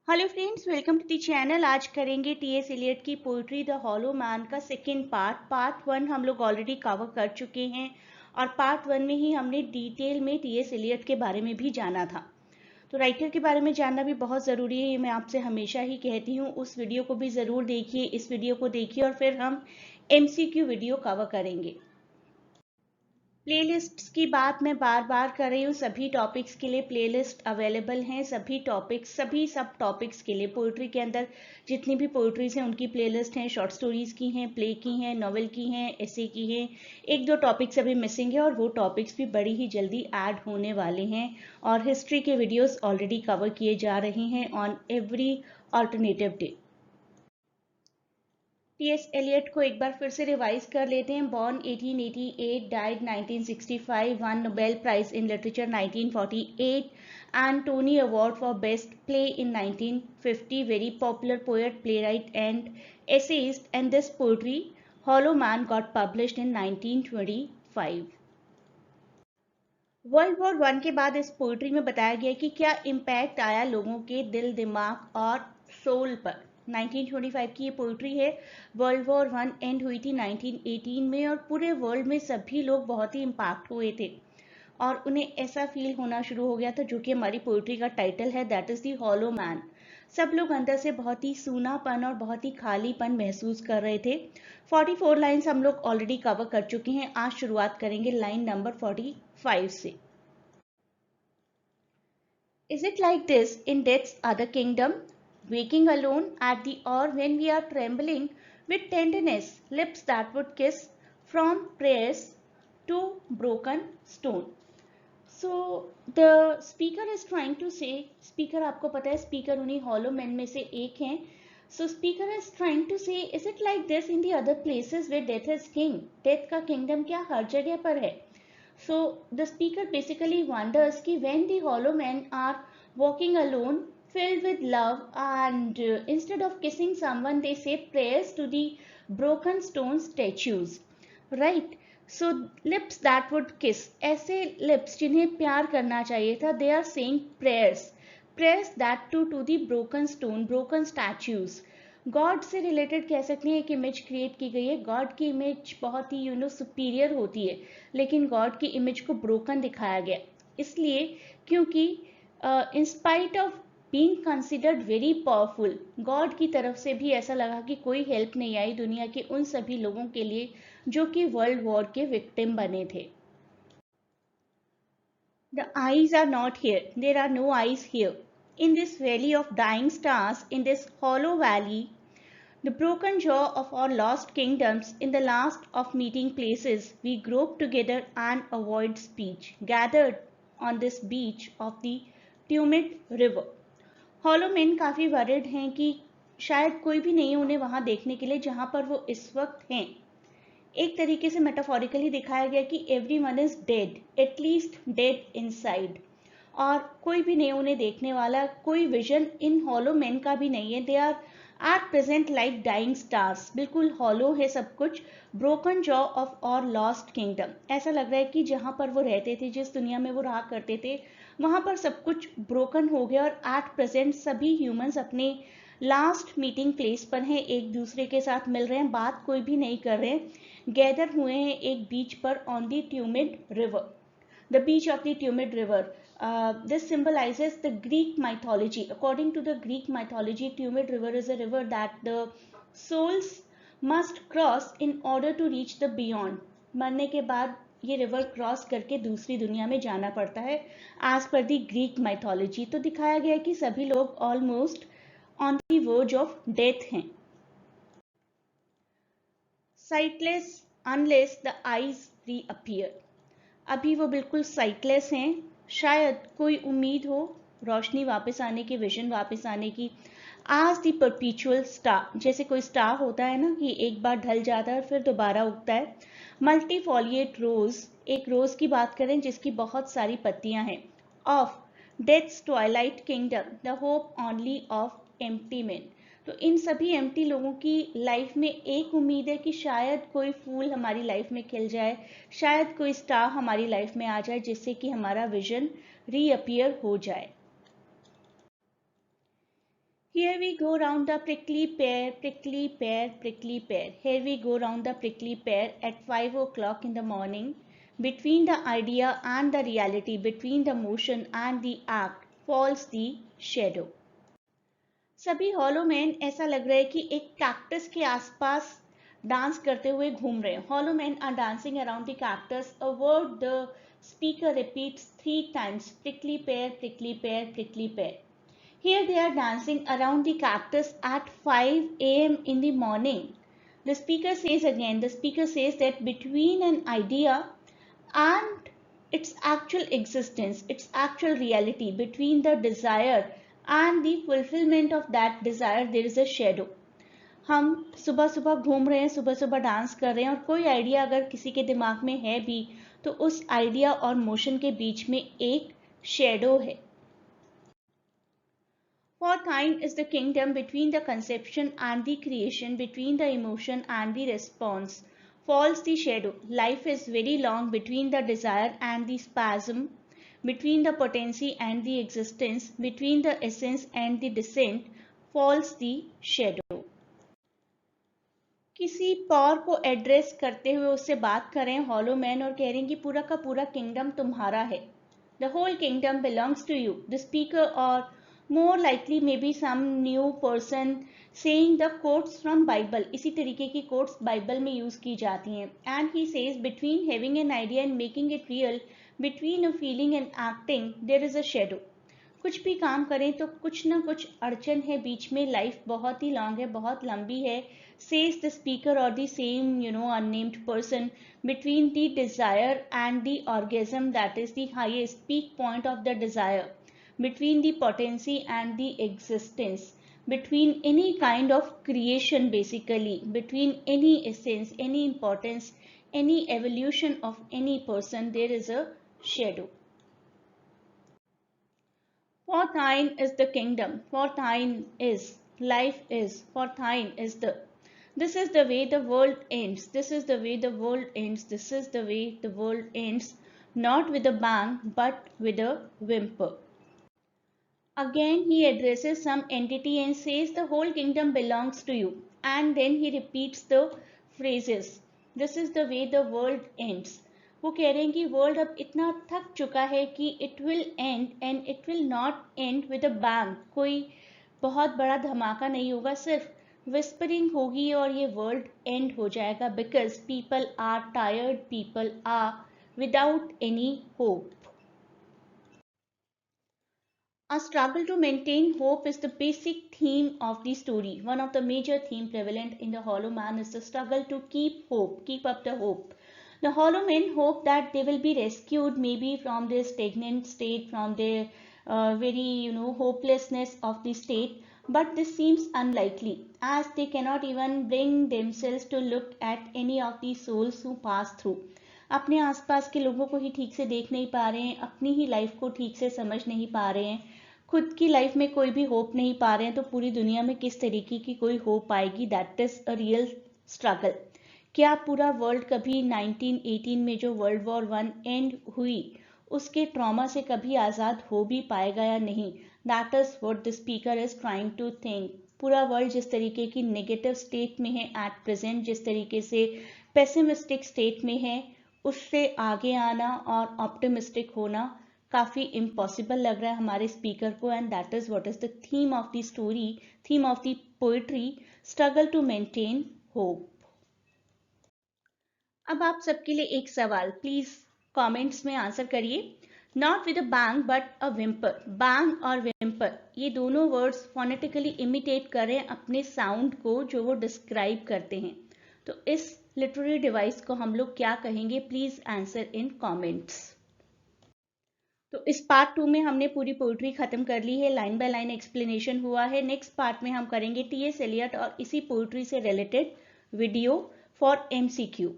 Hello friends, welcome to the channel. आज करेंगे T S Eliot की पोइट्री द हॉलो मैन का सेकंड पार्ट वन हम लोग ऑलरेडी कवर कर चुके हैं और पार्ट वन में ही हमने डिटेल में टीएस एलियट के बारे में भी जाना था। तो राइटर के बारे में जानना भी बहुत ज़रूरी है, ये मैं आपसे हमेशा ही कहती हूँ। उस वीडियो को भी ज़रूर देखिए, इस वीडियो को देखिए और फिर हम एमसीक्यू वीडियो कवर करेंगे। प्लेलिस्ट्स की बात मैं बार बार कर रही हूँ। सभी टॉपिक्स के लिए प्लेलिस्ट अवेलेबल हैं। सभी टॉपिक्स, सभी सब टॉपिक्स के लिए पोइट्री के अंदर जितनी भी पोइट्रीज हैं उनकी प्लेलिस्ट हैं। शॉर्ट स्टोरीज की हैं, प्ले की हैं, नॉवेल की हैं, एसे की हैं। एक दो टॉपिक्स अभी मिसिंग है और वो टॉपिक्स भी बड़ी ही जल्दी ऐड होने वाले हैं। और हिस्ट्री के वीडियोस ऑलरेडी कवर किए जा रहे हैं on every alternative day. T S Eliot को एक बार फिर से रिवाइज कर लेते हैं। Born 1888, died 1965, won Nobel prize in literature 1948 and Tony award for best play in 1950, very popular poet, playwright and essayist, and this poetry hollow man got published in 1925। World war one के बाद इस poetry में बताया गया कि क्या impact आया लोगों के दिल, दिमाग और सोल पर। 1925 की ये पोइट्री है। वर्ल्ड वॉर वन एंड हुई थी 1918 में और पूरे वर्ल्ड में सभी लोग बहुत ही इम्पैक्ट हुए थे और उन्हें ऐसा फील होना शुरू हो गया था, जो कि हमारी पोइट्री का टाइटल है, that is the hollow man. सब लोग अंदर से बहुत ही सूनापन और बहुत ही खालीपन महसूस कर रहे थे। 44 लाइन्स हम लोग ऑलरेडी कवर कर चुके हैं। आज शुरुआत करेंगे लाइन नंबर 45 से। Is it like this in death's other kingdom, waking alone at the hour when we are trembling with tenderness, lips that would kiss from prayers to broken stone? So the speaker is trying to say, speaker आपको पता है speaker उन्हीं hollow men में से एक हैं। So speaker is trying to say, is it like this in the other places where death is king? Death का kingdom क्या हर जगह पर है? So the speaker basically wonders कि when the hollow men are walking alone, filled with love, and instead of kissing someone, they say prayers to the broken stone statues, right? So lips that would kiss, ऐसे lips जिन्हें प्यार करना चाहिए था, they are saying prayers that to the broken stone, broken statues. God से related कह सकते हैं एक इमेज क्रिएट की गई है। गॉड की इमेज बहुत ही सुपीरियर होती है, लेकिन गॉड की इमेज को ब्रोकन दिखाया गया, इसलिए क्योंकि in spite of being considered very powerful, God की तरफ से भी ऐसा लगा कि कोई हेल्प नहीं आई दुनिया के उन सभी लोगों के लिए जो कि वर्ल्ड वॉर के विक्टिम बने थे। The eyes are not here. There are no eyes here. In this valley of dying stars, in this hollow valley, the broken jaw of our lost kingdoms, in the last of meeting places, we grope together and avoid speech, gathered on this beach of the tumid river. Hollow man काफ़ी worried हैं कि शायद कोई भी नहीं उन्हें वहाँ देखने के लिए जहाँ पर वो इस वक्त हैं। एक तरीके से मेटाफोरिकली दिखाया गया कि everyone is dead, at least dead inside, और कोई भी नहीं उन्हें देखने वाला। कोई विजन इन हॉलो मैन का भी नहीं है। They are at present like dying stars, बिल्कुल हॉलो है सब कुछ। ब्रोकन जॉ ऑफ और लॉस्ट किंगडम, ऐसा लग रहा है कि जहाँ पर वो रहते थे, जिस दुनिया में वो रहा करते थे, वहाँ पर सब कुछ ब्रोकन हो गया और एट प्रेजेंट सभी ह्यूमंस अपने लास्ट मीटिंग प्लेस पर हैं, एक दूसरे के साथ मिल रहे हैं, बात कोई भी नहीं कर रहे हैं, गैदर हुए हैं एक बीच पर ऑन द ट्यूमिड river, the beach of the ट्यूमिड river. This symbolizes the Greek mythology. According to the Greek mythology, Tumid River is a river that the souls must cross in order to reach the beyond. मरने के बाद ये river cross करके दूसरी दुनिया में जाना पड़ता है एज पर दी ग्रीक माइथोलॉजी। तो दिखाया गया कि सभी लोग almost on the verge of death हैं। साइटलेस अनलेस द आईज रीअपियर, अभी वो बिल्कुल साइटलेस हैं, शायद कोई उम्मीद हो रोशनी वापस आने की, विजन वापस आने की। आज द परपीचुअल स्टार, जैसे कोई स्टार होता है ना कि एक बार ढल जाता है और फिर दोबारा उगता है। मल्टीफोलिएट रोज, एक रोज की बात करें जिसकी बहुत सारी पत्तियां हैं। Of deaths Twilight kingdom, the hope only of empty main, तो इन सभी एम्प्टी लोगों की लाइफ में एक उम्मीद है कि शायद कोई फूल हमारी लाइफ में खिल जाए, शायद कोई स्टार हमारी लाइफ में आ जाए जिससे कि हमारा विजन रीअपियर हो जाए। Here we go round the prickly pear, prickly pear, prickly pear. Here we go round the prickly pear at 5 o'clock in the morning. Between the idea and the reality, between the motion and the act, falls the shadow. सभी hollow man ऐसा लग रहा है कि एक cactus के आसपास dance करते हुए घूम रहे हैं. Hollow man are dancing around the cactus. A word the speaker repeats 3 times. Prickly pear, prickly pear, prickly pear. Here they are dancing around the cactus at 5 a.m. in the morning. The speaker says again, the speaker says that between an idea and its actual existence, its actual reality, between the desire and the fulfillment of that desire, there is a shadow. हम सुबह सुबह घूम रहे हैं, सुबह सुबह dance कर रहे हैं, और कोई आइडिया अगर किसी के दिमाग में है भी तो उस आइडिया और मोशन के बीच में एक शेडो है. For thine is the kingdom between the conception and the creation, between the emotion and the response. Falls the shadow. Life is very long between the desire and the spasm, between the potency and the existence, between the essence and the descent. Falls the shadow. किसी पॉर को address करते हुए उससे बात कर रहे हैं hollow man, और कह रहे हैं कि पूरा का पूरा किंगडम तुम्हारा है. The whole kingdom belongs to you. The speaker, or more likely maybe some new person, saying the quotes from Bible. इसी तरीके की quotes Bible में use की जाती हैं. And he says, between having an idea and making it real, between a feeling and acting, there is a shadow. कुछ भी काम करें तो कुछ ना कुछ अड़चन है बीच में. लाइफ बहुत ही लॉन्ग है, बहुत लंबी है. Says the speaker, or the same unnamed person, between the desire and the orgasm, that is the highest peak point of the desire, between the potency and the existence, between any kind of creation, basically between any essence, any importance, any evolution of any person, there is a shadow. For thine is the kingdom, for thine is, life is, for thine is the. This is the way the world ends, this is the way the world ends, this is the way the world ends, not with a bang but with a whimper. Again he addresses some entity and says the whole kingdom belongs to you, and then he repeats the phrases, this is the way the world ends. वो कह रहे हैं कि world अब इतना थक चुका है कि it will and, and it will not and with a bang. कोई बहुत बड़ा धमाका नहीं होगा, सिर्फ विस्परिंग होगी और ये वर्ल्ड एंड हो जाएगा. Because people are tired, people are without any hope. A struggle to maintain hope is the basic theme of the story. One of the major themes prevalent in the Hollow Man is the struggle to keep hope, keep up the hope. The Hollow Men hope that they will be rescued maybe from their stagnant state, from their very hopelessness of the state, but this seems unlikely as they cannot even bring themselves to look at any of the souls who pass through. अपने आसपास के लोगों को ही ठीक से देख नहीं पा रहे हैं, अपनी ही लाइफ को ठीक से समझ नहीं पा रहे हैं, खुद की लाइफ में कोई भी होप नहीं पा रहे हैं, तो पूरी दुनिया में किस तरीके की कोई होप आएगी. That is a real struggle. क्या पूरा वर्ल्ड कभी 1918 में जो वर्ल्ड वॉर 1 एंड हुई उसके ट्रॉमा से कभी आज़ाद हो भी पाएगा या नहीं. That is what the speaker is trying to think. पूरा वर्ल्ड जिस तरीके की नेगेटिव स्टेट में है एट प्रेजेंट, जिस तरीके से पेसिमिस्टिक स्टेट में है, उससे आगे आना और ऑप्टिमिस्टिक होना काफ़ी इम्पॉसिबल लग रहा है हमारे स्पीकर को. And that is what is the theme of the story, theme of the poetry, struggle to maintain hope. अब आप सबके लिए एक सवाल, प्लीज कमेंट्स में आंसर करिए. Not with a bang but a whimper. Bang और विम्पर ये दोनों वर्ड्स फोनेटिकली इमिटेट करें अपने साउंड को जो वो डिस्क्राइब करते हैं. तो इस लिटरेरी डिवाइस को हम लोग क्या कहेंगे? Please answer in comments. तो इस पार्ट 2 में हमने पूरी पोइट्री खत्म कर ली है, लाइन बाय लाइन एक्सप्लेनेशन हुआ है. नेक्स्ट पार्ट में हम करेंगे टी.एस. एलियट और इसी पोइट्री से रिलेटेड वीडियो फॉर MCQ.